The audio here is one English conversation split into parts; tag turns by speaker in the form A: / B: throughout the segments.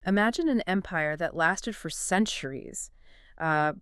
A: Imagine an empire that lasted for centuries,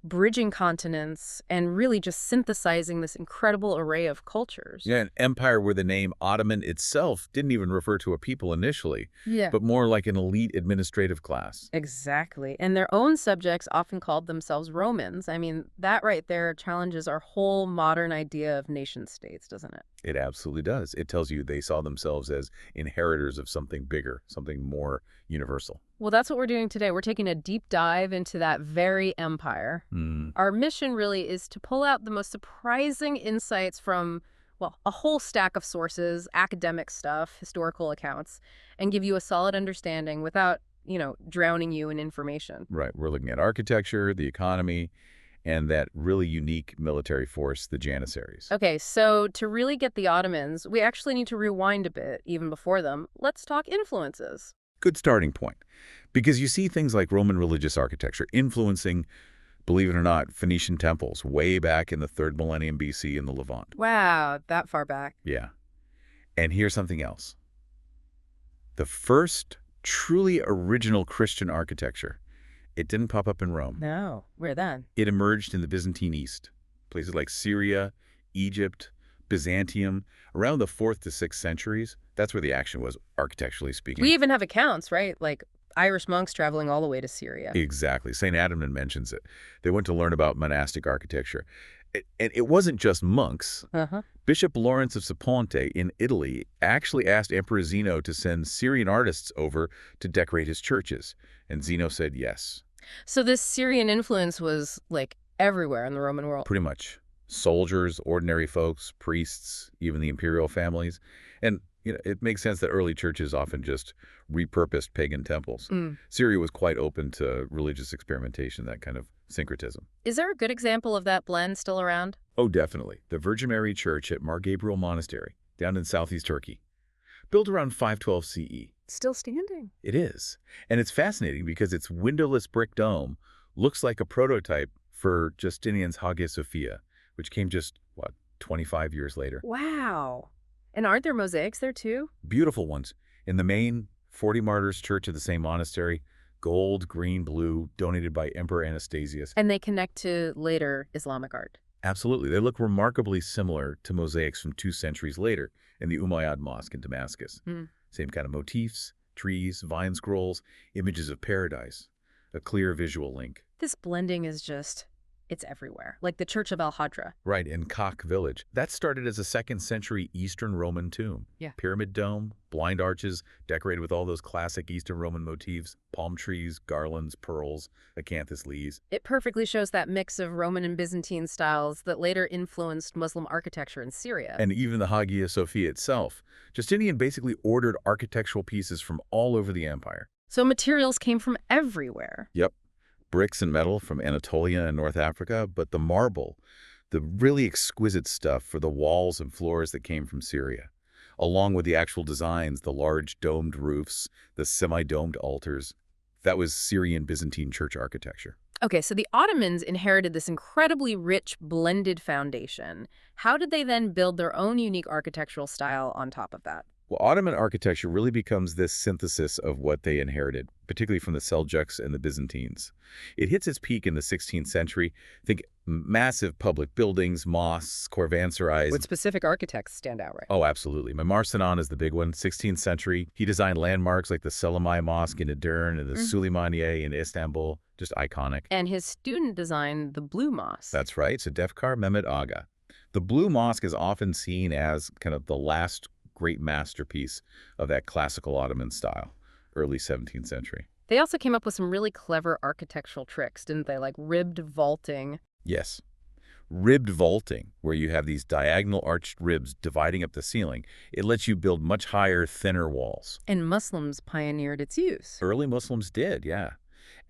A: bridging continents and really just synthesizing this incredible array of cultures.
B: Yeah, an empire where the name Ottoman itself didn't even refer to a people initially,
A: Yeah.
B: but more like an elite administrative class.
A: Exactly. And their own subjects often called themselves Romans. I mean, that right there challenges our whole modern idea of nation states, doesn't it?
B: It absolutely does. It tells you they saw themselves as inheritors of something bigger, something more universal.
A: Well, that's what we're doing today. We're taking a deep dive into that very empire.
B: Hmm.
A: Our mission really is to pull out the most surprising insights from, well, a whole stack of sources, academic stuff, historical accounts, and give you a solid understanding without, drowning you in information.
B: Right. We're looking at architecture, the economy, and that really unique military force, the Janissaries.
A: Okay, so to really get the Ottomans, we actually need to rewind a bit, even before them. Let's talk influences.
B: Good starting point. Because you see things like Roman religious architecture influencing, believe it or not, Phoenician temples way back in the 3rd millennium BC in the Levant.
A: Wow, that far back.
B: Yeah. And here's something else. The first truly original Christian architecture, it didn't pop up in Rome.
A: No. Where then?
B: It emerged in the Byzantine East, places like Syria, Egypt, Byzantium. Around the 4th to 6th centuries, that's where the action was, architecturally speaking.
A: We even have accounts, right? Like Irish monks traveling all the way to Syria.
B: Exactly. St. Adamnan mentions it. They went to learn about monastic architecture. And it wasn't just monks.
A: Uh-huh.
B: Bishop Lawrence of Saponte in Italy actually asked Emperor Zeno to send Syrian artists over to decorate his churches. And Zeno said yes.
A: So this Syrian influence was like everywhere in the Roman world.
B: Pretty much. Soldiers, ordinary folks, priests, even the imperial families. And it makes sense that early churches often just repurposed pagan temples. Syria was quite open to religious experimentation, that kind of syncretism.
A: Is there a good example of that blend still around?
B: Oh, definitely. The Virgin Mary Church at Mar Gabriel Monastery, down in southeast Turkey. Built around 512 CE.
A: Still standing.
B: It is. And it's fascinating because its windowless brick dome looks like a prototype for Justinian's Hagia Sophia, which came just, 25 years later.
A: Wow. And aren't there mosaics there too?
B: Beautiful ones. In the main 40 Martyrs Church of the same monastery, gold, green, blue, donated by Emperor Anastasius.
A: And they connect to later Islamic art.
B: Absolutely. They look remarkably similar to mosaics from 2 centuries later in the Umayyad Mosque in Damascus. Same kind of motifs, trees, vine scrolls, images of paradise. A clear visual link.
A: This blending is just, it's everywhere. Like the Church of Al-Hadra.
B: Right, in Kak village. That started as a 2nd century Eastern Roman tomb.
A: Yeah.
B: Pyramid dome, blind arches, decorated with all those classic Eastern Roman motifs, palm trees, garlands, pearls, acanthus leaves.
A: It perfectly shows that mix of Roman and Byzantine styles that later influenced Muslim architecture in Syria.
B: And even the Hagia Sophia itself. Justinian basically ordered architectural pieces from all over the empire.
A: So materials came from everywhere.
B: Yep. Bricks and metal from Anatolia and North Africa, but the marble, the really exquisite stuff for the walls and floors that came from Syria, along with the actual designs, the large domed roofs, the semi-domed altars. That was Syrian Byzantine church architecture.
A: Okay, so the Ottomans inherited this incredibly rich, blended foundation. How did they then build their own unique architectural style on top of that?
B: Well, Ottoman architecture really becomes this synthesis of what they inherited, particularly from the Seljuks and the Byzantines. It hits its peak in the 16th century. Think massive public buildings, mosques, caravanserais.
A: What specific architects stand out, right?
B: Oh, absolutely. Mimar Sinan is the big one, 16th century. He designed landmarks like the Selimay Mosque in Edirne and the Süleymaniye in Istanbul, just iconic.
A: And his student designed the Blue Mosque.
B: That's right, Sedefkar Mehmet Aga. The Blue Mosque is often seen as kind of the last great masterpiece of that classical Ottoman style, early 17th century.
A: They also came up with some really clever architectural tricks, didn't they? Like ribbed vaulting.
B: Yes. Ribbed vaulting, where you have these diagonal arched ribs dividing up the ceiling. It lets you build much higher, thinner walls.
A: And Muslims pioneered its use.
B: Early Muslims did, yeah.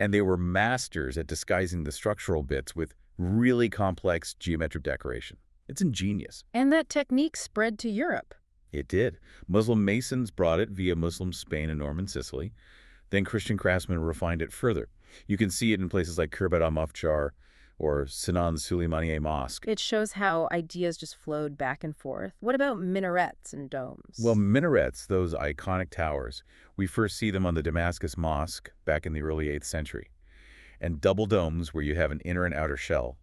B: And they were masters at disguising the structural bits with really complex geometric decoration. It's ingenious.
A: And that technique spread to Europe.
B: It did. Muslim masons brought it via Muslim Spain and Norman Sicily. Then Christian craftsmen refined it further. You can see it in places like Khirbet al-Mafjar, or Sinan Suleymaniye Mosque.
A: It shows how ideas just flowed back and forth. What about minarets and
B: Well,
A: domes?
B: minarets, those iconic towers, we first see them on the Damascus Mosque back in the early 8th century. And double domes, where you have an inner and outer shell.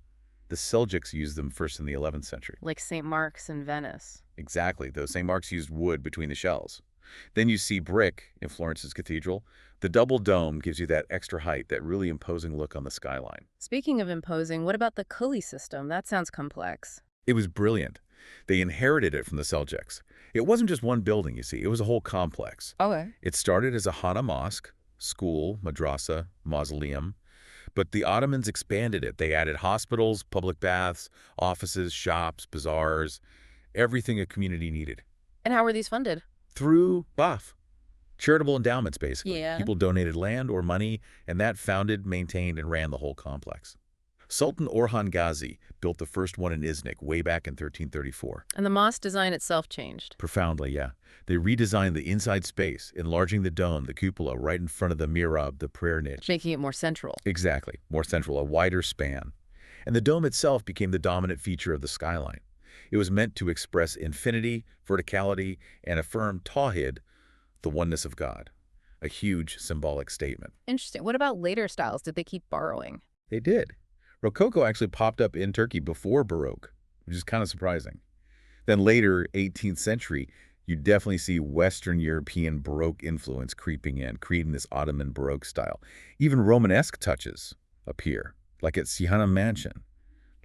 B: The Seljuks used them first in the 11th century.
A: Like St. Mark's in Venice.
B: Exactly, those St. Mark's used wood between the shells. Then you see brick in Florence's cathedral. The double dome gives you that extra height, that really imposing look on the skyline.
A: Speaking of imposing, what about the Kuli system? That sounds complex.
B: It was brilliant. They inherited it from the Seljuks. It wasn't just one building, you see. It was a whole complex.
A: Okay.
B: It started as a Hana mosque, school, madrasa, mausoleum. But the Ottomans expanded it. They added hospitals, public baths, offices, shops, bazaars, everything a community needed.
A: And how were these funded?
B: Through BAF, charitable endowments, basically.
A: Yeah.
B: People donated land or money, and that founded, maintained, and ran the whole complex. Sultan Orhan Ghazi built the first one in Iznik way back in 1334.
A: And the mosque design itself changed.
B: Profoundly, yeah. They redesigned the inside space, enlarging the dome, the cupola, right in front of the mihrab, the prayer niche.
A: Making it more central.
B: Exactly. More central, a wider span. And the dome itself became the dominant feature of the skyline. It was meant to express infinity, verticality, and affirm tawhid, the oneness of God. A huge symbolic statement.
A: Interesting. What about later styles? Did they keep borrowing?
B: They did. Rococo actually popped up in Turkey before Baroque, which is kind of surprising. Then later, 18th century, you definitely see Western European Baroque influence creeping in, creating this Ottoman Baroque style. Even Romanesque touches appear, like at Sihana Mansion.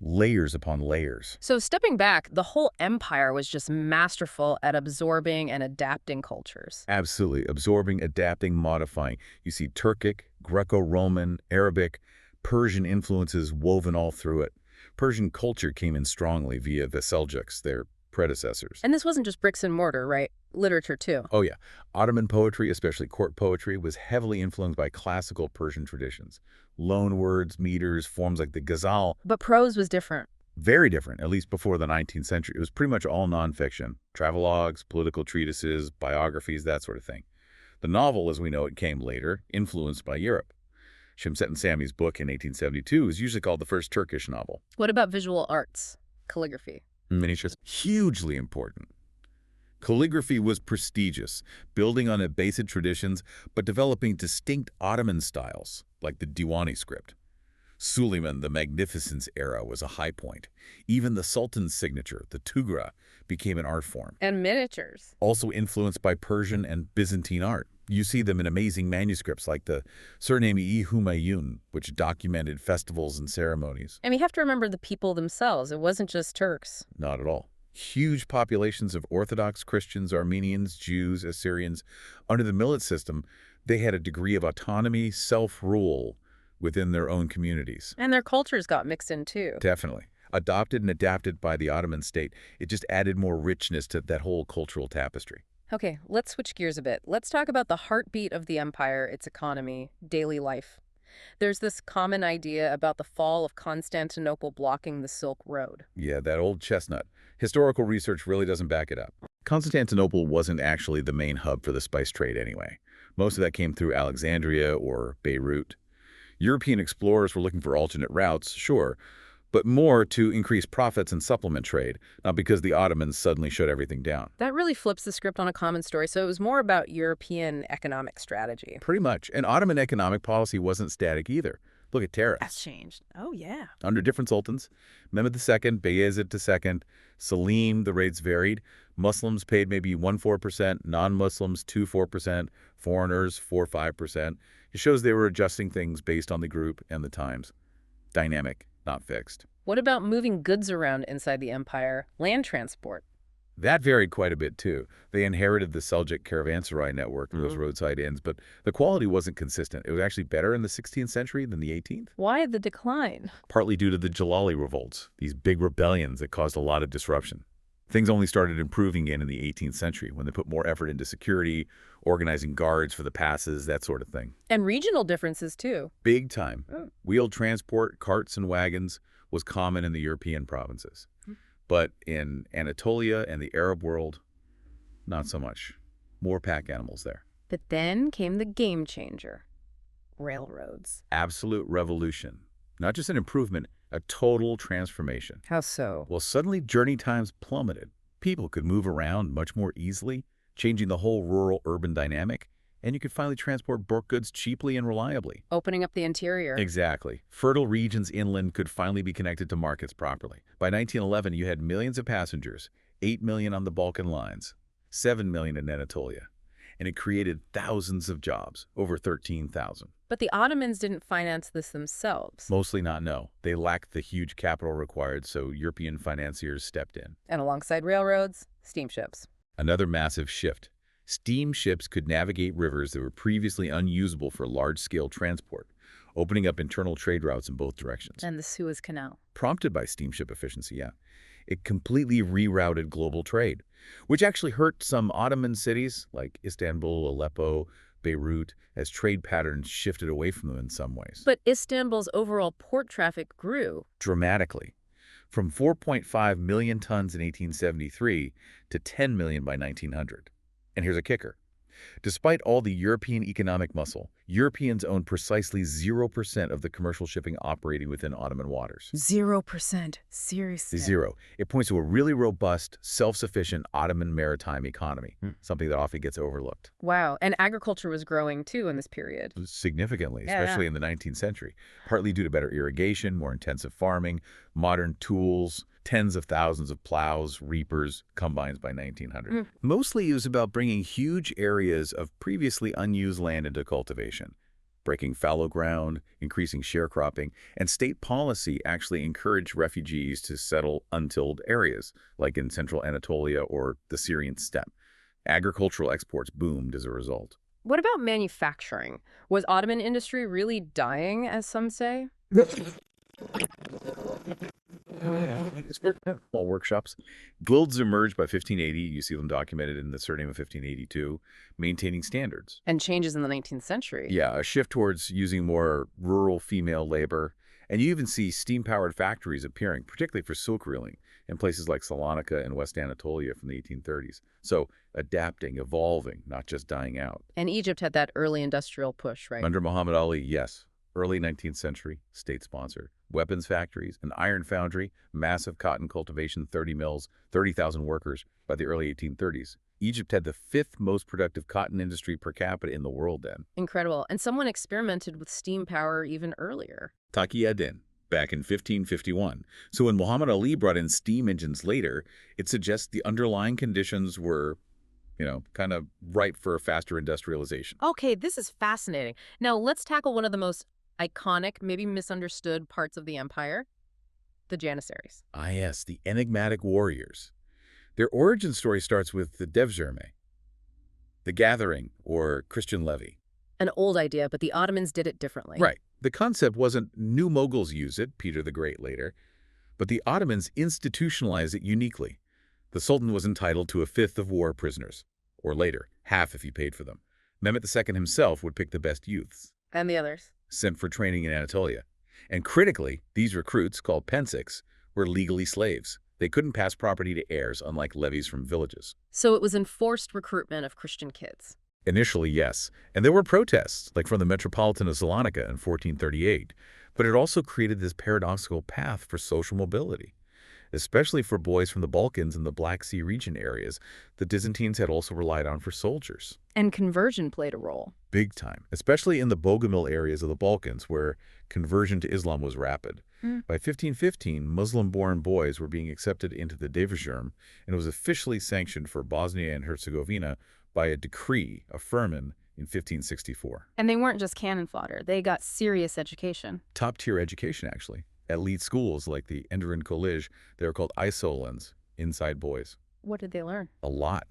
B: Layers upon layers.
A: So stepping back, the whole empire was just masterful at absorbing and adapting cultures.
B: Absolutely. Absorbing, adapting, modifying. You see Turkic, Greco-Roman, Arabic, Persian influences woven all through it. Persian culture came in strongly via the Seljuks, their predecessors.
A: And this wasn't just bricks and mortar, right? Literature, too.
B: Oh yeah. Ottoman poetry, especially court poetry, was heavily influenced by classical Persian traditions. Loan words, meters, forms like the ghazal.
A: But prose was different.
B: Very different, at least before the 19th century. It was pretty much all nonfiction. Travelogues, political treatises, biographies, that sort of thing. The novel, as we know it, came later, influenced by Europe. Şemsettin Sami's book in 1872 is usually called the first Turkish novel.
A: What about visual arts? Calligraphy.
B: Miniatures, hugely important. Calligraphy was prestigious, building on Abbasid traditions, but developing distinct Ottoman styles, like the Diwani script. Suleiman, the Magnificence era, was a high point. Even the Sultan's signature, the Tugra, became an art form.
A: And miniatures.
B: Also influenced by Persian and Byzantine art. You see them in amazing manuscripts like the Surname-i Humayun, which documented festivals and ceremonies.
A: And we have to remember the people themselves. It wasn't just Turks.
B: Not at all. Huge populations of Orthodox Christians, Armenians, Jews, Assyrians. Under the millet system, they had a degree of autonomy, self-rule within their own communities.
A: And their cultures got mixed in, too.
B: Definitely. Adopted and adapted by the Ottoman state, it just added more richness to that whole cultural tapestry.
A: Okay, let's switch gears a bit. Let's talk about the heartbeat of the empire, its economy, daily life. There's this common idea about the fall of Constantinople blocking the Silk Road.
B: Yeah, that old chestnut. Historical research really doesn't back it up. Constantinople wasn't actually the main hub for the spice trade anyway. Most of that came through Alexandria or Beirut. European explorers were looking for alternate routes, sure, but more to increase profits and supplement trade, not because the Ottomans suddenly shut everything down.
A: That really flips the script on a common story, so it was more about European economic strategy.
B: Pretty much. And Ottoman economic policy wasn't static either. Look at tariffs.
A: That's changed. Oh, yeah.
B: Under different sultans, Mehmed II, Bayezid II, Selim, the rates varied. Muslims paid maybe 1-4%, non-Muslims 2-4%, foreigners 4-5%. It shows they were adjusting things based on the group and the times. Dynamic, not fixed.
A: What about moving goods around inside the empire? Land transport.
B: That varied quite a bit, too. They inherited the Seljuk caravanserai network, those roadside inns, but the quality wasn't consistent. It was actually better in the 16th century than the 18th.
A: Why the decline?
B: Partly due to the Jalali revolts, these big rebellions that caused a lot of disruption. Things only started improving again in the 18th century when they put more effort into security, organizing guards for the passes, that sort of thing.
A: And regional differences, too.
B: Big time. Wheeled transport, carts and wagons was common in the European provinces. But in Anatolia and the Arab world, not so much. More pack animals there.
A: But then came the game changer. Railroads.
B: Absolute revolution. Not just an improvement, A total transformation.
A: How so?
B: Well, suddenly journey times plummeted. People could move around much more easily, changing the whole rural-urban dynamic, and you could finally transport bulk goods cheaply and reliably.
A: Opening up the interior.
B: Exactly. Fertile regions inland could finally be connected to markets properly. By 1911, you had millions of passengers, 8 million on the Balkan lines, 7 million in Anatolia, and it created thousands of jobs, over 13,000.
A: But the Ottomans didn't finance this themselves.
B: Mostly not, no. They lacked the huge capital required, so European financiers stepped in.
A: And alongside railroads, steamships.
B: Another massive shift. Steamships could navigate rivers that were previously unusable for large-scale transport, opening up internal trade routes in both directions.
A: And the Suez Canal.
B: Prompted by steamship efficiency, yeah. It completely rerouted global trade, which actually hurt some Ottoman cities like Istanbul, Aleppo, Beirut, as trade patterns shifted away from them in some ways.
A: But Istanbul's overall port traffic grew.
B: Dramatically. From 4.5 million tons in 1873 to 10 million by 1900. And here's a kicker. Despite all the European economic muscle, Europeans own precisely 0% of the commercial shipping operating within Ottoman waters.
A: 0%. Seriously.
B: Zero. It points to a really robust, self-sufficient Ottoman maritime economy, something that often gets overlooked.
A: Wow. And agriculture was growing too in this period.
B: Significantly,
A: Yeah,
B: especially in the 19th century, partly due to better irrigation, more intensive farming, modern tools, tens of thousands of plows, reapers, combines by 1900. Mostly it was about bringing huge areas of previously unused land into cultivation, breaking fallow ground, increasing sharecropping, and state policy actually encouraged refugees to settle untilled areas, like in central Anatolia or the Syrian steppe. Agricultural exports boomed as a result.
A: What about manufacturing? Was Ottoman industry really dying, as some say?
B: Small workshops. Guilds emerged by 1580. You see them documented in the surname of 1582, maintaining standards.
A: And changes in the 19th century.
B: Yeah, a shift towards using more rural female labor. And you even see steam-powered factories appearing, particularly for silk reeling, in places like Salonika and West Anatolia from the 1830s. So adapting, evolving, not just dying out.
A: And Egypt had that early industrial push, right?
B: Under Muhammad Ali, yes. Early 19th century, state-sponsored. Weapons factories, an iron foundry, massive cotton cultivation, 30 mills, 30,000 workers by the early 1830s. Egypt had the fifth most productive cotton industry per capita in the world then.
A: Incredible. And someone experimented with steam power even earlier.
B: Taqi ad-Din, back in 1551. So when Muhammad Ali brought in steam engines later, it suggests the underlying conditions were, kind of ripe for a faster industrialization.
A: Okay, this is fascinating. Now let's tackle one of the most iconic, maybe misunderstood parts of the empire, the Janissaries.
B: Ah, yes, the enigmatic warriors. Their origin story starts with the Devshirme, the gathering, or Christian levy.
A: An old idea, but the Ottomans did it differently.
B: Right. The concept wasn't new Mughals use it, Peter the Great later, but the Ottomans institutionalized it uniquely. The Sultan was entitled to a fifth of war prisoners, or later, half if he paid for them. Mehmet II himself would pick the best youths,
A: And the others?
B: sent for training in Anatolia. And critically, these recruits, called pensiks, were legally slaves. They couldn't pass property to heirs, unlike levies from villages.
A: So it was enforced recruitment of Christian kids.
B: Initially, yes. And there were protests, like from the Metropolitan of Salonika in 1438. But it also created this paradoxical path for social mobility. Especially for boys from the Balkans and the Black Sea region areas, the Byzantines had also relied on for soldiers.
A: And conversion played a role.
B: Big time, especially in the Bogomil areas of the Balkans, where conversion to Islam was rapid. By 1515, Muslim-born boys were being accepted into the Devshirme, and it was officially sanctioned for Bosnia and Herzegovina by a decree, a firman, in 1564.
A: And they weren't just cannon fodder. They got serious education.
B: Top-tier education, actually. Elite schools like the Enderun College, they were called Isolans, inside boys.
A: What did they learn?
B: A lot.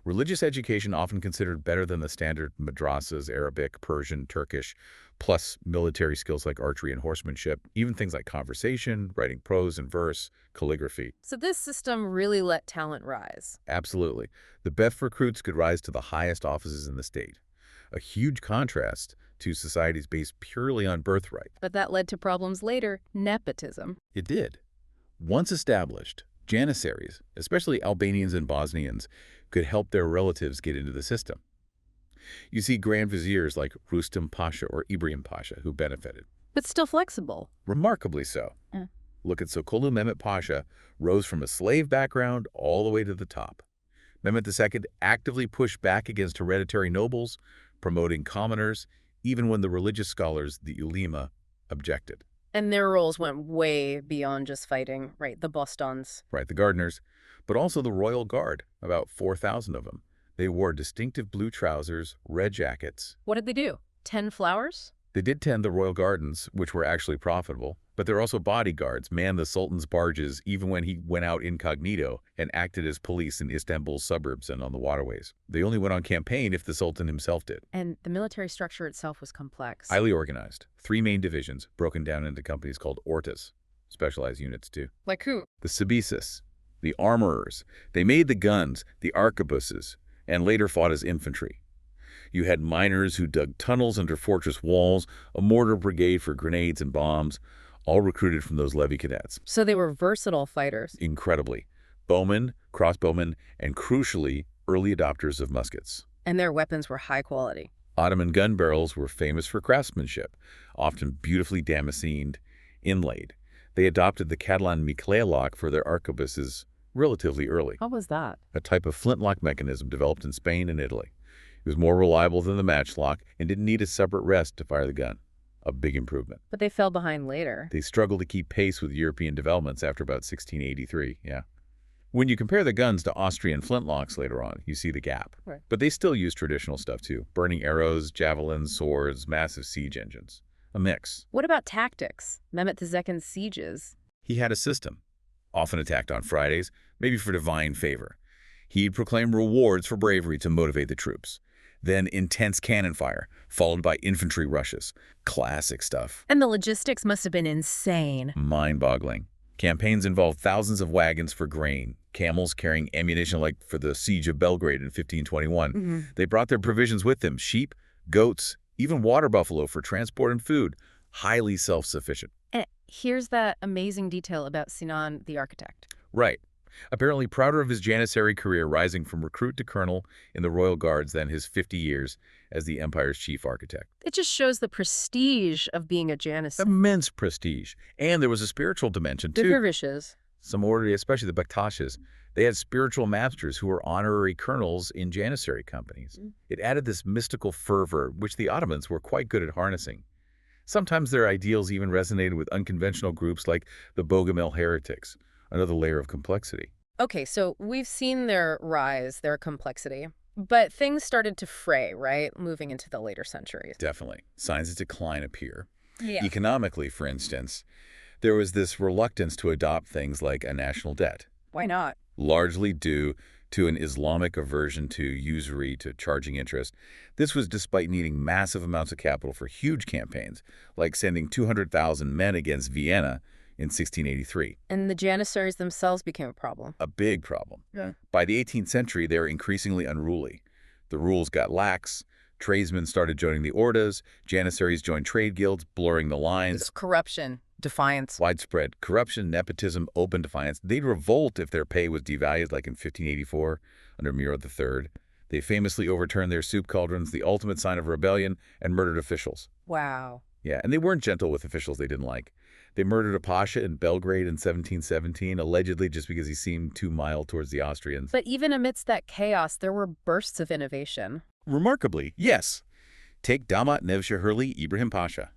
B: Religious education often considered better than the standard madrasas, Arabic, Persian, Turkish, plus military skills like archery and horsemanship, even things like conversation, writing prose and verse, calligraphy.
A: So this system really let talent rise.
B: Absolutely. The best recruits could rise to the highest offices in the state. A huge contrast to societies based purely on birthright.
A: But that led to problems later, nepotism.
B: It did. Once established, Janissaries, especially Albanians and Bosnians, could help their relatives get into the system. You see Grand Viziers like Rustam Pasha or Ibrahim Pasha who benefited.
A: But still flexible.
B: Remarkably so. Look at Sokollu Mehmet Pasha rose from a slave background all the way to the top. Mehmet II actively pushed back against hereditary nobles, promoting commoners, even when the religious scholars, the ulema, objected.
A: And their roles went way beyond just fighting, right? The Bostons.
B: Right, the gardeners, but also the royal guard, about 4,000 of them. They wore distinctive blue trousers, red jackets.
A: What did they do? 10 flowers?
B: They did tend the royal gardens, which were actually profitable, but they're also bodyguards, manned the Sultan's barges even when he went out incognito and acted as police in Istanbul's suburbs and on the waterways. They only went on campaign if the Sultan himself did.
A: And the military structure itself was complex.
B: Highly organized. 3 main divisions, broken down into companies called ortas. Specialized units, too.
A: Like who?
B: The Sabisis, the armorers. They made the guns, the arquebuses, and later fought as infantry. You had miners who dug tunnels under fortress walls, a mortar brigade for grenades and bombs, all recruited from those levy cadets.
A: So they were versatile fighters.
B: Incredibly. Bowmen, crossbowmen, and crucially, early adopters of muskets.
A: And their weapons were high quality.
B: Ottoman gun barrels were famous for craftsmanship, often beautifully damascened, inlaid. They adopted the Catalan Miklaylok for their arquebuses relatively early,
A: What was that?
B: a type of flintlock mechanism developed in Spain and Italy. It was more reliable than the matchlock and didn't need a separate rest to fire the gun. A big improvement.
A: But they fell behind later.
B: They struggled to keep pace with European developments after about 1683, yeah. When you compare the guns to Austrian flintlocks later on, you see the gap.
A: Right.
B: But they still use traditional stuff too. Burning arrows, javelins, swords, massive siege engines. A mix.
A: What about tactics? Mehmet II's sieges.
B: He had a system. Often attacked on Fridays, maybe for divine favor. He'd proclaim rewards for bravery to motivate the troops. Then intense cannon fire, followed by infantry rushes. Classic stuff.
A: And the logistics must have been insane.
B: Mind-boggling. Campaigns involved thousands of wagons for grain, camels carrying ammunition like for the siege of Belgrade in 1521. They brought their provisions with them, sheep, goats, even water buffalo for transport and food. Highly self-sufficient.
A: And here's that amazing detail about Sinan, the architect.
B: Right. Apparently prouder of his janissary career rising from recruit to colonel in the royal guards than his 50 years as the empire's chief architect.
A: It just shows the prestige of being a janissary.
B: Immense prestige. And there was a spiritual dimension,
A: The
B: too.
A: dervishes.
B: Some order, especially the Bektashes, they had spiritual masters who were honorary colonels in janissary companies. It added this mystical fervor, which the Ottomans were quite good at harnessing. Sometimes their ideals even resonated with unconventional groups like the Bogomil heretics, another layer of complexity.
A: Okay, so we've seen their rise, their complexity, but things started to fray, right, moving into the later centuries.
B: Definitely. Signs of decline appear.
A: Yeah.
B: Economically, for instance, there was this reluctance to adopt things like a national debt,
A: Why not?
B: largely due to an Islamic aversion to usury, to charging interest. This was despite needing massive amounts of capital for huge campaigns, like sending 200,000 men against Vienna in 1683.
A: And the janissaries themselves became a problem.
B: A big problem.
A: Yeah.
B: By the 18th century, they were increasingly unruly. The rules got lax. Tradesmen started joining the ordas. Janissaries joined trade guilds, blurring the lines.
A: Corruption, defiance.
B: Widespread corruption, nepotism, open defiance. They'd revolt if their pay was devalued, like in 1584 under Murad III. They famously overturned their soup cauldrons, the ultimate sign of rebellion, and murdered officials.
A: Wow.
B: Yeah, and they weren't gentle with officials they didn't like. They murdered a pasha in Belgrade in 1717, allegedly just because he seemed too mild towards the Austrians.
A: But even amidst that chaos, there were bursts of innovation.
B: Remarkably, yes. Take Damat Nevşehirli Ibrahim Pasha,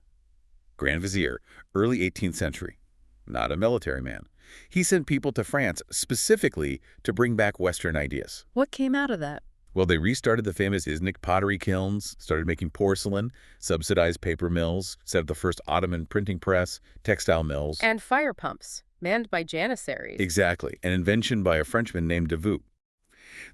B: Grand Vizier, early 18th century. Not a military man. He sent people to France specifically to bring back Western ideas.
A: What came out of that?
B: Well, they restarted the famous Iznik pottery kilns, started making porcelain, subsidized paper mills, set up the first Ottoman printing press, textile mills.
A: And fire pumps, manned by janissaries.
B: Exactly, an invention by a Frenchman named Davout.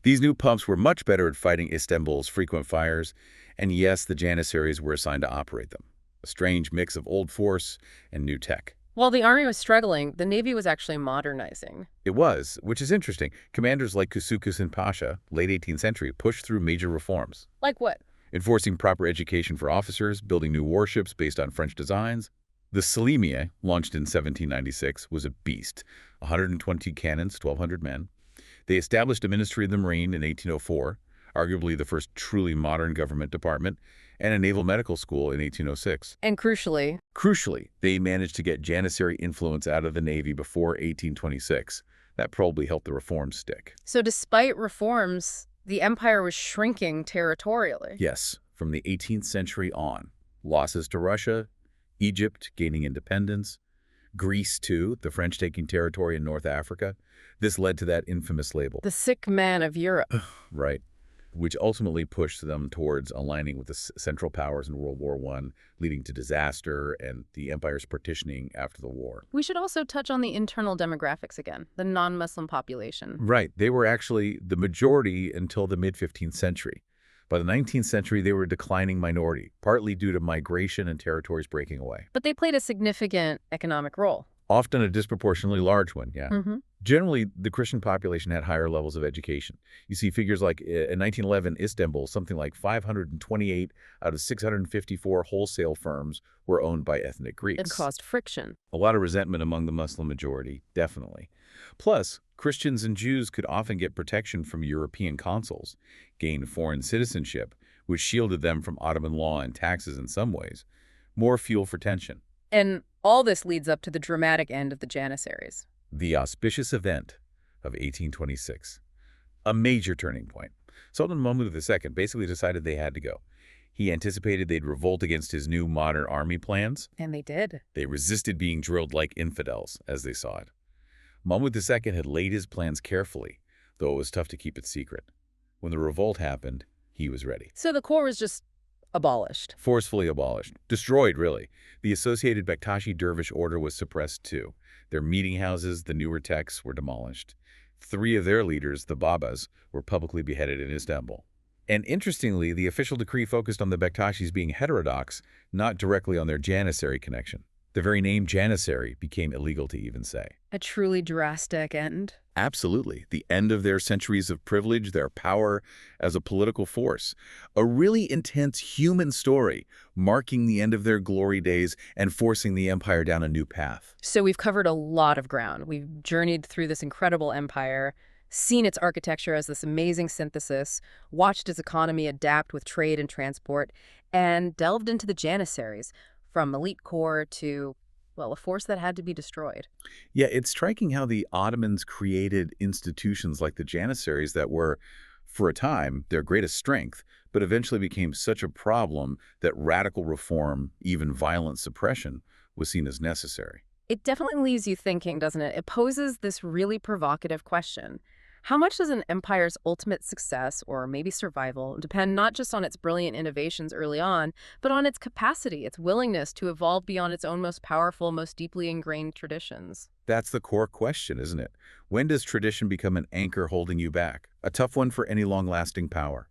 B: These new pumps were much better at fighting Istanbul's frequent fires, and yes, the janissaries were assigned to operate them. A strange mix of old force and new tech.
A: While the army was struggling, the navy was actually modernizing.
B: It was, which is interesting. Commanders like Kusukusin Pasha, late 18th century, pushed through major reforms.
A: Like what?
B: Enforcing proper education for officers, building new warships based on French designs. The Selimiye, launched in 1796, was a beast. 120 cannons, 1,200 men. They established a Ministry of the Marine in 1804, arguably the first truly modern government department, and a naval medical school in 1806.
A: And crucially,
B: Crucially, they managed to get Janissary influence out of the Navy before 1826. That probably helped the reforms stick.
A: so despite reforms, the empire was shrinking territorially.
B: Yes, from the 18th century on. Losses to Russia, Egypt gaining independence, Greece too, the French taking territory in North Africa. This led to that infamous label.
A: The sick man of Europe.
B: Right, which ultimately pushed them towards aligning with the Central Powers in World War I, leading to disaster and the empire's partitioning after the war.
A: We should also touch on the internal demographics again, the non-Muslim population.
B: Right, they were actually the majority until the mid-15th century. By the 19th century, they were a declining minority, partly due to migration and territories breaking away.
A: But they played a significant economic role.
B: Often a disproportionately large one, yeah.
A: Mm-hmm.
B: Generally, the Christian population had higher levels of education. You see figures like in 1911, Istanbul, something like 528 out of 654 wholesale firms were owned by ethnic Greeks.
A: It caused friction.
B: A lot of resentment among the Muslim majority, definitely. Plus, Christians and Jews could often get protection from European consuls, gain foreign citizenship, which shielded them from Ottoman law and taxes in some ways. More fuel for tension.
A: And all this leads up to the dramatic end of the Janissaries.
B: The auspicious event of 1826. A major turning point. Sultan Mahmud II basically decided they had to go. He anticipated they'd revolt against his new modern army plans.
A: And they did.
B: They resisted being drilled like infidels, as they saw it. Mahmud II had laid his plans carefully, though it was tough to keep it secret. When the revolt happened, he was ready.
A: So the core was just abolished.
B: Forcefully abolished. Destroyed, really. The associated Bektashi Dervish order was suppressed too. Their meeting houses, the newer texts, were demolished. 3 of their leaders, the Babas, were publicly beheaded in Istanbul. And interestingly, the official decree focused on the Bektashis being heterodox, not directly on their Janissary connection. The very name Janissary became illegal to even say.
A: A truly drastic end.
B: Absolutely. The end of their centuries of privilege, their power as a political force. A really intense human story, marking the end of their glory days and forcing the empire down a new path.
A: So we've covered a lot of ground. We've journeyed through this incredible empire, seen its architecture as this amazing synthesis, watched its economy adapt with trade and transport, and delved into the Janissaries, from elite corps to, well, a force that had to be destroyed.
B: Yeah, it's striking how the Ottomans created institutions like the Janissaries that were, for a time, their greatest strength, but eventually became such a problem that radical reform, even violent suppression, was seen as necessary.
A: It definitely leaves you thinking, doesn't it? It poses this really provocative question. How much does an empire's ultimate success, or maybe survival, depend not just on its brilliant innovations early on, but on its capacity, its willingness to evolve beyond its own most powerful, most deeply ingrained traditions?
B: That's the core question, isn't it? When does tradition become an anchor holding you back? A tough one for any long-lasting power.